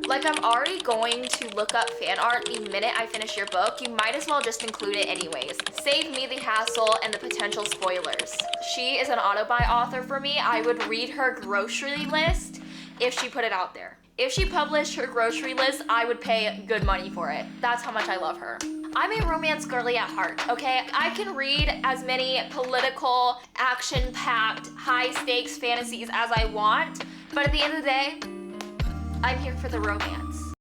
Like, I'm already going to look up fan art the minute I finish your book. You might as well just include it anyways. Save me the hassle and the potential spoilers. She is an auto-buy author for me. I would read her grocery list if she put it out there. If she published her grocery list, I would pay good money for it. That's how much I love her. I'm a romance girly at heart, okay? I can read as many political, action-packed, high-stakes fantasies as I want, but at the end of the day, I'm here for the romance.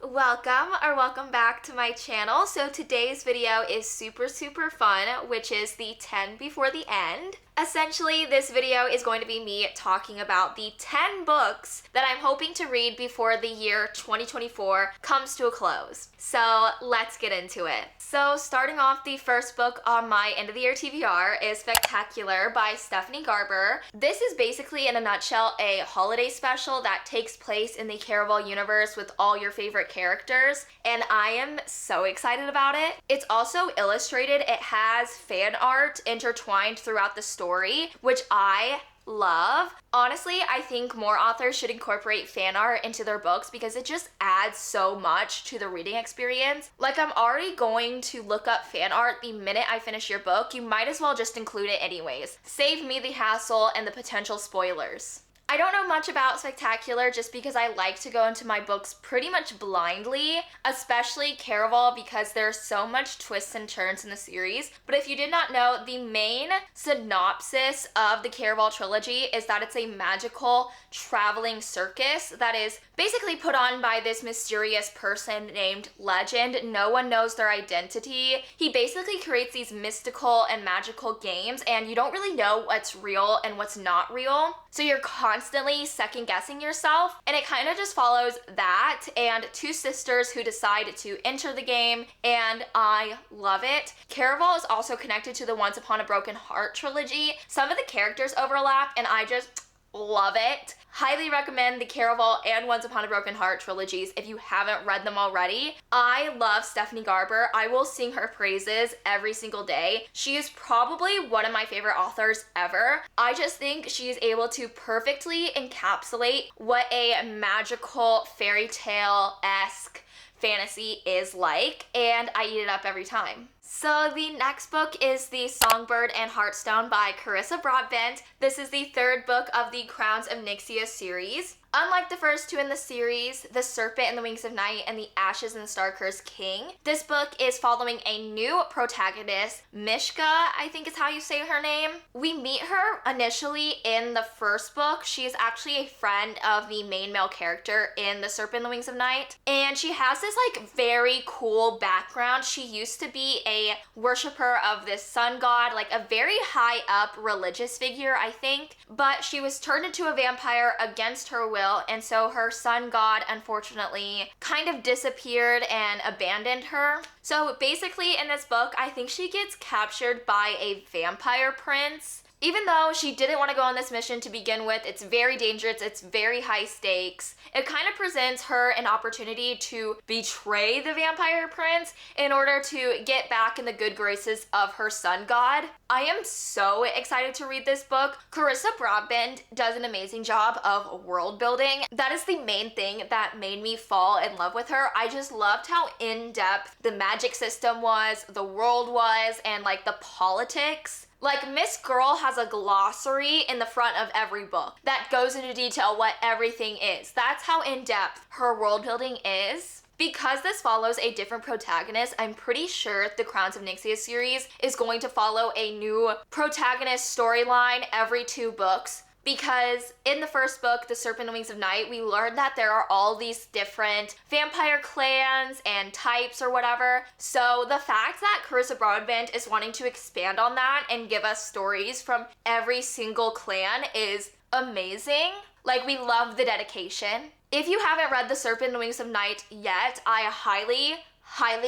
Welcome back to my channel. So today's video is super fun, which is the 10 before the end. Essentially, this video is going to be me talking about the 10 books that I'm hoping to read before the year 2024 comes to a close. So let's get into it. So starting off, the first book on my end of the year TBR is Spectacular by Stephanie Garber. This is basically, in a nutshell, a holiday special that takes place in the Caraval universe with all your favorite characters, and I am so excited about it. It's also illustrated. It has fan art intertwined throughout the story, which I love. Honestly, I think more authors should incorporate fan art into their books because it just adds so much to the reading experience. Like, I'm already going to look up fan art the minute I finish your book. You might as well just include it anyways. Save me the hassle and the potential spoilers. I don't know much about Spectacular just because I like to go into my books pretty much blindly, especially Caraval, because there's so much twists and turns in the series. But if you did not know, the main synopsis of the Caraval trilogy is that it's a magical traveling circus that is basically put on by this mysterious person named Legend. No one knows their identity. He basically creates these mystical and magical games, and you don't really know what's real and what's not real. So you're constantly second guessing yourself, and it kind of just follows that and two sisters who decide to enter the game, and I love it. Caraval is also connected to the Once Upon a Broken Heart trilogy. Some of the characters overlap, and I just love it. Highly recommend the Caraval and Once Upon a Broken Heart trilogies if you haven't read them already. I love Stephanie Garber. I will sing her praises every single day. She is probably one of my favorite authors ever. I just think she is able to perfectly encapsulate what a magical fairy tale-esque fantasy is like, and I eat it up every time. So the next book is the Songbird and Heartstone by Carissa Broadbent. This is the third book of the Crowns of Nyxia series. Unlike the first two in the series, The Serpent and the Wings of Night and The Ashes and the Star-Cursed King, this book is following a new protagonist, Mishka, I think is how you say her name. We meet her initially in the first book. She is actually a friend of the main male character in The Serpent and the Wings of Night, and she has this like very cool background. She used to be a worshiper of this sun god, like a very high up religious figure, I think, but she was turned into a vampire against her will, and so her sun god unfortunately kind of disappeared and abandoned her. So basically in this book, I think she gets captured by a vampire prince. Even though she didn't want to go on this mission to begin with, it's very dangerous, it's very high stakes. It kind of presents her an opportunity to betray the vampire prince in order to get back in the good graces of her sun god. I am so excited to read this book. Carissa Broadbent does an amazing job of world building. That is the main thing that made me fall in love with her. I just loved how in-depth the magic system was, the world was, and like the politics. Like, Miss Girl has a glossary in the front of every book that goes into detail what everything is. That's how in-depth her world building is. Because this follows a different protagonist, I'm pretty sure the Crowns of Nyxia series is going to follow a new protagonist storyline every 2 books. Because in the first book, The Serpent and the Wings of Night, we learned that there are all these different vampire clans and types or whatever. So the fact that Carissa Broadbent is wanting to expand on that and give us stories from every single clan is amazing. Like, we love the dedication. If you haven't read The Serpent and the Wings of Night yet, I highly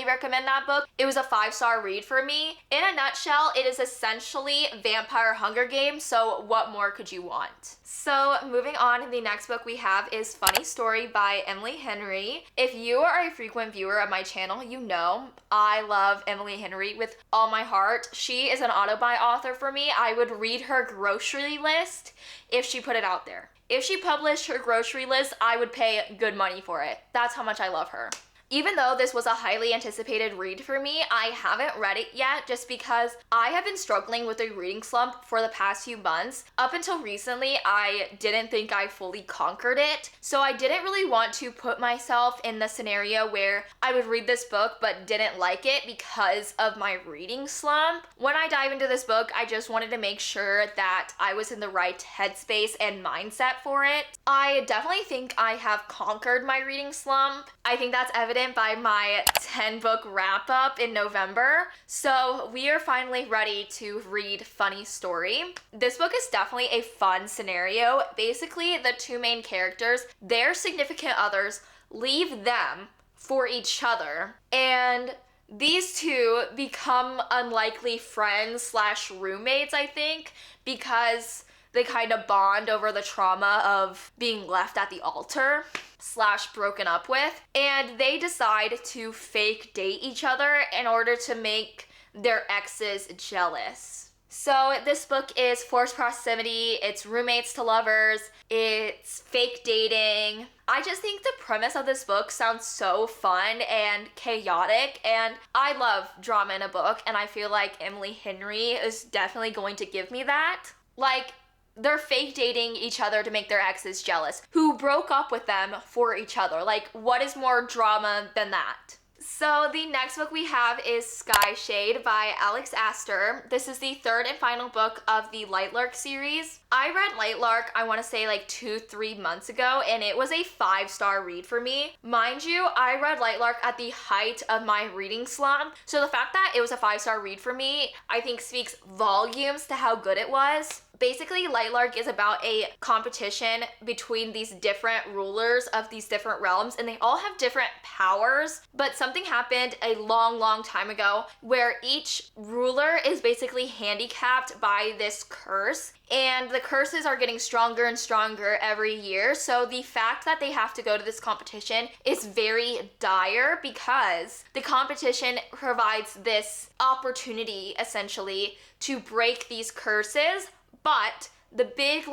recommend that book. It was a 5-star read for me. In a nutshell, it is essentially vampire Hunger Games, so what more could you want? So moving on, the next book we have is Funny Story by Emily Henry. If you are a frequent viewer of my channel, you know I love Emily Henry with all my heart. She is an auto-buy author for me. I would read her grocery list if she put it out there. if she published her grocery list, I would pay good money for it. That's how much I love her. Even though this was a highly anticipated read for me, I haven't read it yet just because I have been struggling with a reading slump for the past few months. Up until recently, I didn't think I fully conquered it, so I didn't really want to put myself in the scenario where I would read this book but didn't like it because of my reading slump. When I dive into this book, I just wanted to make sure that I was in the right headspace and mindset for it. I definitely think I have conquered my reading slump. I think that's evident by my 10 book wrap up in November. So we are finally ready to read Funny Story. This book is definitely a fun scenario. Basically, the two main characters, their significant others, leave them for each other. And these two become unlikely friends slash roommates, I think, because they kind of bond over the trauma of being left at the altar slash broken up with, and they decide to fake date each other in order to make their exes jealous. So this book is forced proximity, it's roommates to lovers, it's fake dating. I just think the premise of this book sounds so fun and chaotic, and I love drama in a book, and I feel like Emily Henry is definitely going to give me that. Like, they're fake dating each other to make their exes jealous, who broke up with them for each other. Like, what is more drama than that? So the next book we have is Skyshade by Aster. This is the third and final book of the Lightlark series. I read Lightlark, I want to say like 2-3 months ago, and it was a 5-star read for me. Mind you, I read Lightlark at the height of my reading slump, so the fact that it was a 5-star read for me, I think speaks volumes to how good it was. Basically, Lightlark is about a competition between these different rulers of these different realms, and they all have different powers, but something happened a long time ago where each ruler is basically handicapped by this curse, and the curses are getting stronger and stronger every year. So the fact that they have to go to this competition is very dire because the competition provides this opportunity essentially to break these curses. But the big,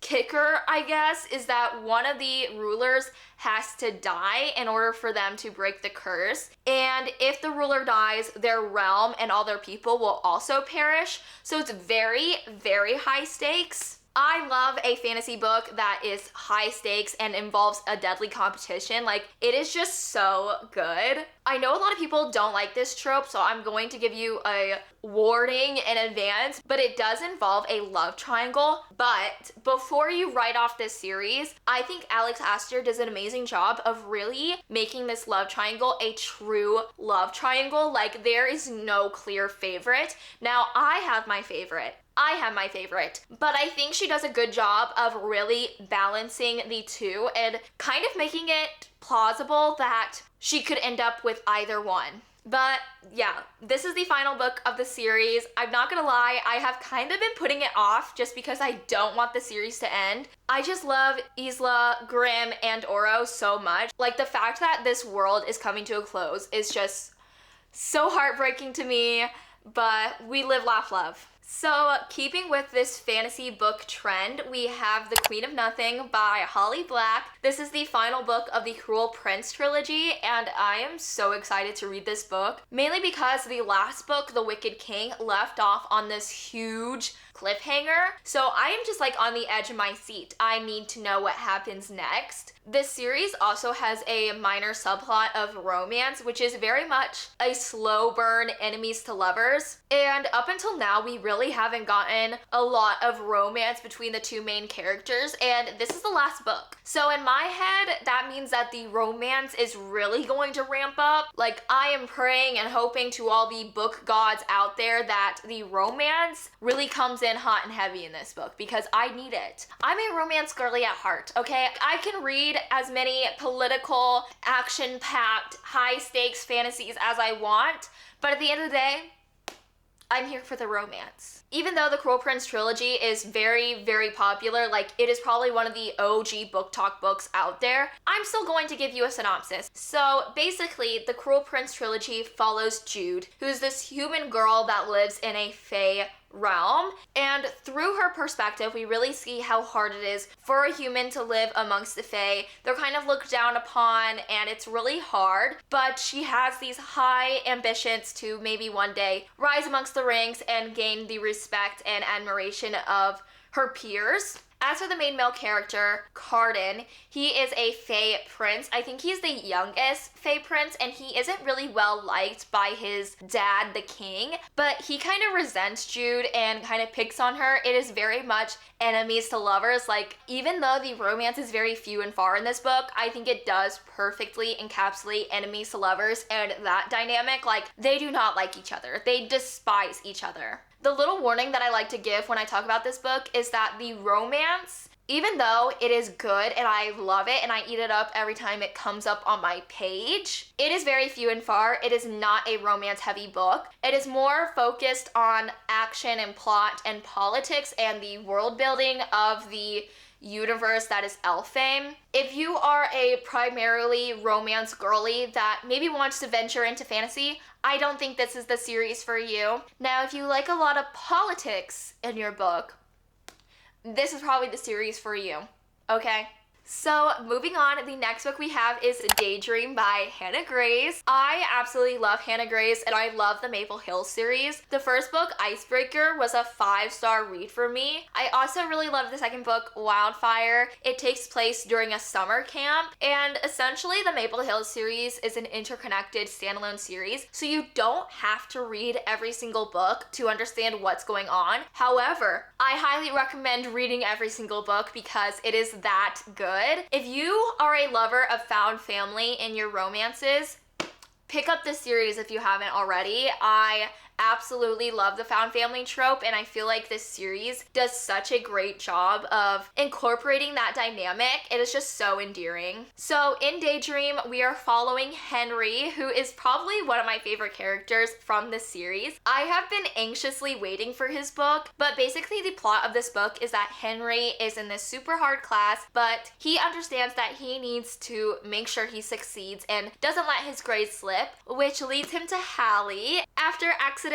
kicker, I guess, is that one of the rulers has to die in order for them to break the curse. And if the ruler dies, their realm and all their people will also perish. So it's very, very high stakes. I love a fantasy book that is high stakes and involves a deadly competition. Like, it is just so good. I know a lot of people don't like this trope, so I'm going to give you a warning in advance, but it does involve a love triangle. But before you write off this series, I think Aster does an amazing job of really making this love triangle a true love triangle. Like, there is no clear favorite. Now, I have my favorite, but I think she does a good job of really balancing the two and kind of making it plausible that she could end up with either one. But yeah, this is the final book of the series. I'm not gonna lie, I have kind of been putting it off just because I don't want the series to end. I just love Isla, Grimm, and Oro so much. Like, the fact that this world is coming to a close is just so heartbreaking to me, but we live, laugh, love. So, keeping with this fantasy book trend, we have The Queen of Nothing by Holly Black. This is the final book of the Cruel Prince trilogy, and I am so excited to read this book, mainly because the last book, The Wicked King, left off on this huge cliffhanger. So I am just on the edge of my seat. I need to know what happens next. This series also has a minor subplot of romance, which is very much a slow burn enemies to lovers. And up until now, we really haven't gotten a lot of romance between the two main characters, and this is the last book. So in my head, that means that the romance is really going to ramp up. I am praying and hoping to all the book gods out there that the romance really comes in hot and heavy in this book, because I need it. I'm a romance girly at heart, okay? I can read as many political, action-packed, high-stakes fantasies as I want, but at the end of the day, I'm here for the romance. Even though the Cruel Prince trilogy is very, very popular, it is probably one of the OG BookTok books out there, I'm still going to give you a synopsis. So basically, the Cruel Prince trilogy follows Jude, who's this human girl that lives in a fae realm. And through her perspective, we really see how hard it is for a human to live amongst the Fae. They're kind of looked down upon and it's really hard, but she has these high ambitions to maybe one day rise amongst the ranks and gain the respect and admiration of her peers. As for the main male character, Cardin, he is a Fae prince. I think he's the youngest Fae prince, and he isn't really well liked by his dad, the king, but he kind of resents Jude and kind of picks on her. It is very much enemies to lovers. Like, even though the romance is very few and far in this book, I think it does perfectly encapsulate enemies to lovers and that dynamic. Like, they do not like each other. They despise each other. The little warning that I like to give when I talk about this book is that the romance, even though it is good and I love it and I eat it up every time it comes up on my page, it is very few and far. It is not a romance heavy book. It is more focused on action and plot and politics and the world building of the universe that is Elfame. If you are a primarily romance girly that maybe wants to venture into fantasy, I don't think this is the series for you. Now, if you like a lot of politics in your book, this is probably the series for you, okay? So moving on, the next book we have is Daydream by Hannah Grace. I absolutely love Hannah Grace and I love the Maple Hill series. The first book, Icebreaker, was a 5-star read for me. I also really love the second book, Wildfire. It takes place during a summer camp, and essentially the Maple Hill series is an interconnected standalone series, so you don't have to read every single book to understand what's going on. However, I highly recommend reading every single book because it is that good. If you are a lover of found family in your romances, pick up this series if you haven't already. I absolutely love the found family trope, and I feel like this series does such a great job of incorporating that dynamic. It is just so endearing. So in Daydream, we are following Henry, who is probably one of my favorite characters from this series. I have been anxiously waiting for his book, but basically the plot of this book is that Henry is in this super hard class, but he understands that he needs to make sure he succeeds and doesn't let his grades slip, which leads him to Hallie. After accidentally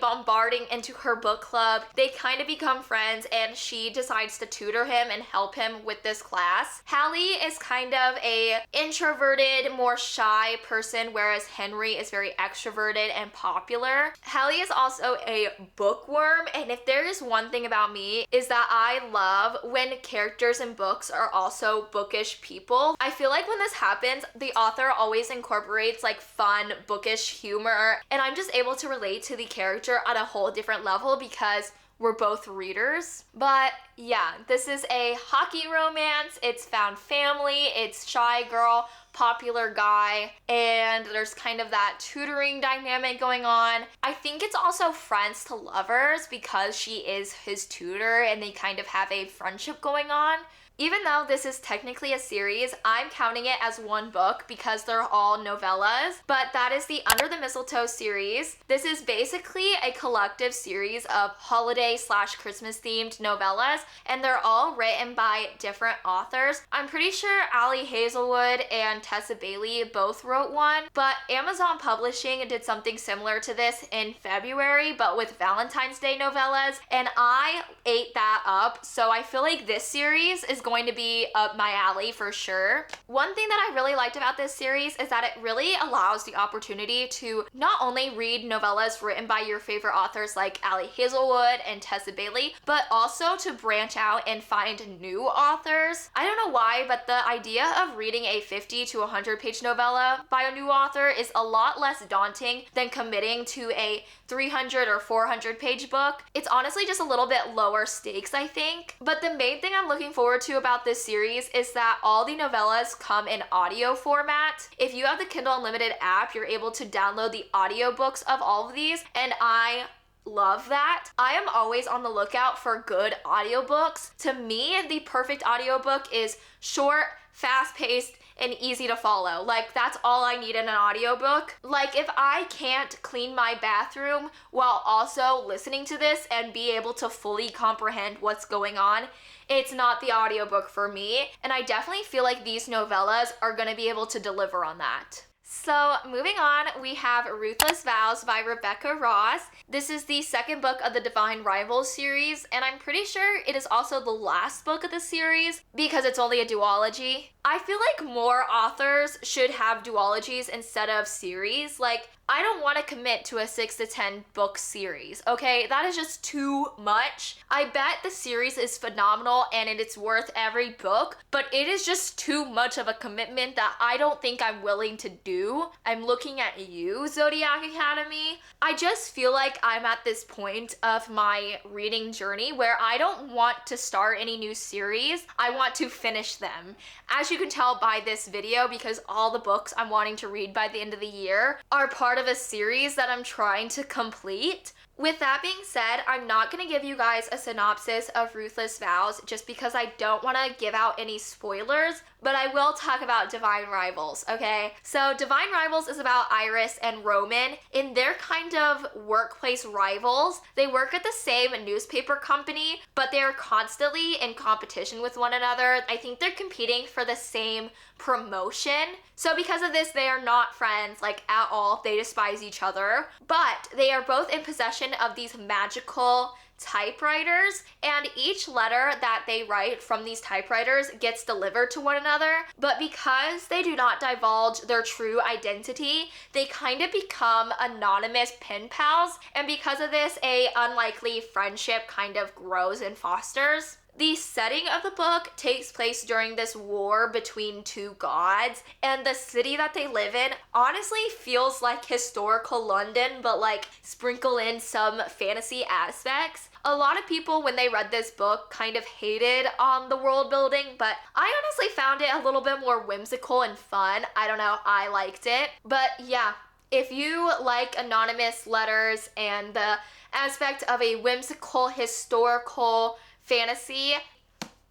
bombarding into her book club, they kind of become friends and she decides to tutor him and help him with this class. Hallie is kind of a introverted, more shy person, whereas Henry is very extroverted and popular. Hallie is also a bookworm, and if there is one thing about me is that I love when characters in books are also bookish people. I feel like when this happens, the author always incorporates like fun, bookish humor, and I'm just able to relate to the character on a whole different level because we're both readers. But yeah, this is a hockey romance. It's found family, it's shy girl, popular guy, and there's kind of that tutoring dynamic going on. I think it's also friends to lovers because she is his tutor and they kind of have a friendship going on. Even though this is technically a series, I'm counting it as one book because they're all novellas, but that is the Under the Mistletoe series. This is basically a collective series of holiday/Christmas themed novellas, and they're all written by different authors. I'm pretty sure Ali Hazelwood and Tessa Bailey both wrote one, but Amazon Publishing did something similar to this in February, but with Valentine's Day novellas, and I ate that up, so I feel like this series is going to be up my alley for sure. One thing that I really liked about this series is that it really allows the opportunity to not only read novellas written by your favorite authors like Ali Hazelwood and Tessa Bailey, but also to branch out and find new authors. I don't know why, but the idea of reading a 50 to 100 page novella by a new author is a lot less daunting than committing to a 300 or 400 page book. It's honestly just a little bit lower stakes, I think. But the main thing I'm looking forward to about this series is that all the novellas come in audio format. If you have the Kindle Unlimited app, you're able to download the audiobooks of all of these, and I love that. I am always on the lookout for good audiobooks. To me, the perfect audiobook is short, fast-paced, and easy to follow. Like, that's all I need in an audiobook. Like, if I can't clean my bathroom while also listening to this and be able to fully comprehend what's going on, it's not the audiobook for me. And I definitely feel like these novellas are gonna be able to deliver on that. So moving on, we have Ruthless Vows by Rebecca Ross. This is the second book of the Divine Rivals series, and I'm pretty sure it is also the last book of the series because it's only a duology. I feel like more authors should have duologies instead of series. Like, I don't want to commit to a 6 to 10 book series, okay? That is just too much. I bet the series is phenomenal and it's worth every book, but it is just too much of a commitment that I don't think I'm willing to do. I'm looking at you, Zodiac Academy. I just feel like I'm at this point of my reading journey where I don't want to start any new series. I want to finish them. As you can tell by this video, because all the books I'm wanting to read by the end of the year are part of a series that I'm trying to complete. With that being said, I'm not going to give you guys a synopsis of Ruthless Vows just because I don't want to give out any spoilers, but I will talk about Divine Rivals, okay? So Divine Rivals is about Iris and Roman in their kind of workplace rivals. They work at the same newspaper company, but they're constantly in competition with one another. I think they're competing for the same promotion. So because of this, they are not friends, like, at all. They despise each other, but they are both in possession of these magical typewriters, and each letter that they write from these typewriters gets delivered to one another. But because they do not divulge their true identity, they kind of become anonymous pen pals, and because of this, a unlikely friendship kind of grows and fosters. The setting of the book takes place during this war between two gods, and the city that they live in honestly feels like historical London, but like sprinkle in some fantasy aspects. A lot of people, when they read this book, kind of hated on the world building, but I honestly found it a little bit more whimsical and fun. I don't know, I liked it. But yeah, if you like anonymous letters and the aspect of a whimsical historical fantasy,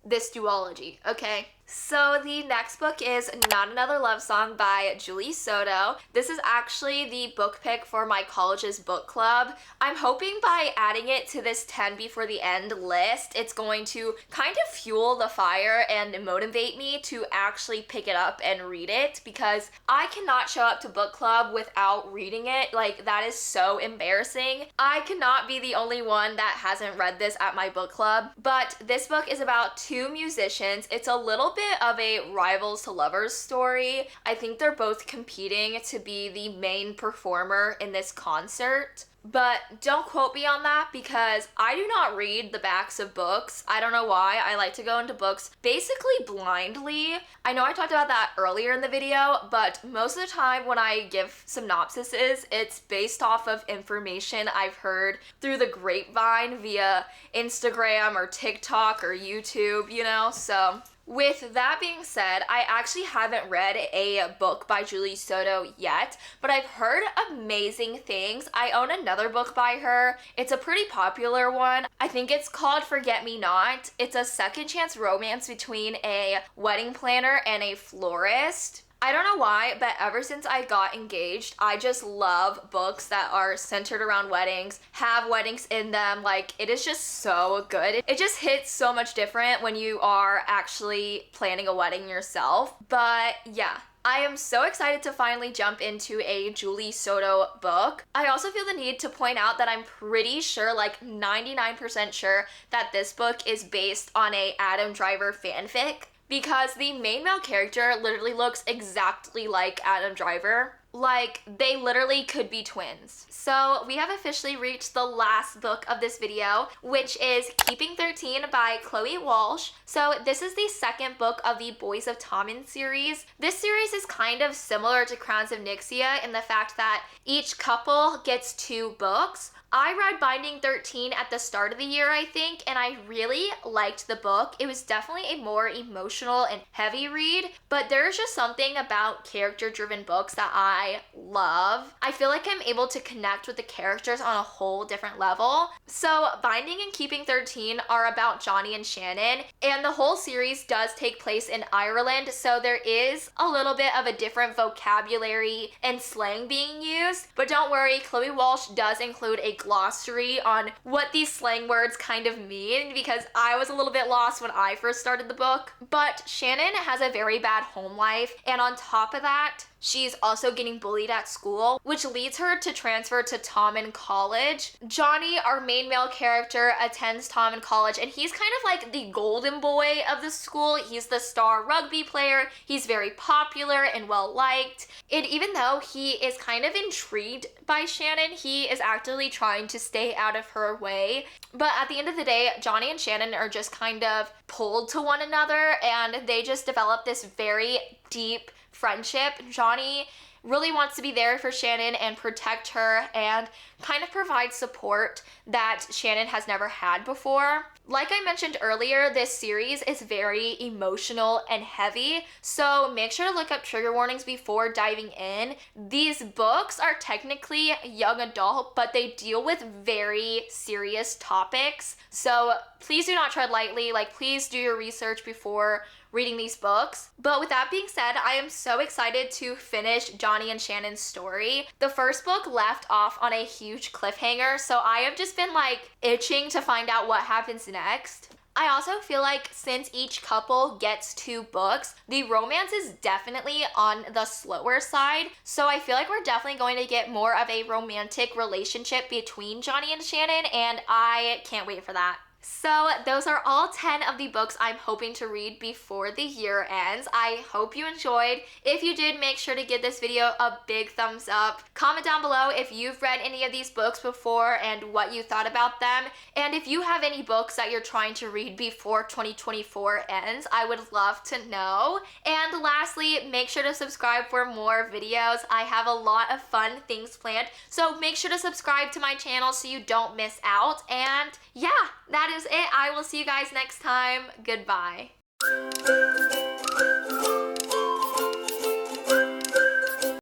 this duology, okay? So the next book is Not Another Love Song by Julie Soto. This is actually the book pick for my college's book club. I'm hoping by adding it to this 10 before the end list, it's going to kind of fuel the fire and motivate me to actually pick it up and read it, because I cannot show up to book club without reading it. Like, that is so embarrassing. I cannot be the only one that hasn't read this at my book club, but this book is about two musicians. It's a little bit of a rivals to lovers story. I think they're both competing to be the main performer in this concert. But don't quote me on that because I do not read the backs of books. I don't know why. I like to go into books basically blindly. I know I talked about that earlier in the video, but most of the time when I give synopsises, it's based off of information I've heard through the grapevine via Instagram or TikTok or YouTube, you know? So with that being said, I actually haven't read a book by Julie Soto yet, but I've heard amazing things. I own another book by her. It's a pretty popular one. I think it's called Forget Me Not. It's a second chance romance between a wedding planner and a florist. I don't know why, but ever since I got engaged, I just love books that are centered around weddings, have weddings in them. Like, it is just so good. It just hits so much different when you are actually planning a wedding yourself. But yeah, I am so excited to finally jump into a Julie Soto book. I also feel the need to point out that I'm pretty sure, like 99% sure, that this book is based on a Adam Driver fanfic, because the main male character literally looks exactly like Adam Driver. Like, they literally could be twins. So we have officially reached the last book of this video, which is Keeping 13 by Chloe Walsh. So this is the second book of the Boys of Tommen series. This series is kind of similar to Crowns of Nixia in the fact that each couple gets 2 books. I read Binding 13 at the start of the year, I think, and I really liked the book. It was definitely a more emotional and heavy read, but there's just something about character-driven books that I love. I feel like I'm able to connect with the characters on a whole different level. So Binding and Keeping 13 are about Johnny and Shannon, and the whole series does take place in Ireland, so there is a little bit of a different vocabulary and slang being used, but don't worry, Chloe Walsh does include a glossary on what these slang words kind of mean, because I was a little bit lost when I first started the book. But Shannon has a very bad home life, and on top of that, She's also getting bullied at school, which leads her to transfer to Tommen College. Johnny, our main male character, attends Tommen College, and he's kind of like the golden boy of the school. He's the star rugby player. He's very popular and well liked. And even though he is kind of intrigued by Shannon, he is actively trying to stay out of her way. But at the end of the day, Johnny and Shannon are just kind of pulled to one another, and they just develop this very deep friendship. Johnny really wants to be there for Shannon and protect her and kind of provide support that Shannon has never had before. Like I mentioned earlier, this series is very emotional and heavy, so make sure to look up trigger warnings before diving in. These books are technically young adult, but they deal with very serious topics, so please do not tread lightly. Like, please do your research before reading these books. But with that being said, I am so excited to finish Johnny and Shannon's story. The first book left off on a huge cliffhanger, so I have just been like itching to find out what happens next. I also feel like since each couple gets 2 books, the romance is definitely on the slower side. So I feel like we're definitely going to get more of a romantic relationship between Johnny and Shannon, and I can't wait for that. So those are all 10 of the books I'm hoping to read before the year ends. I hope you enjoyed. If you did, make sure to give this video a big thumbs up. Comment down below if you've read any of these books before and what you thought about them. And if you have any books that you're trying to read before 2024 ends, I would love to know. And lastly, make sure to subscribe for more videos. I have a lot of fun things planned, so make sure to subscribe to my channel so you don't miss out. And yeah, that is it. I will see you guys next time. Goodbye.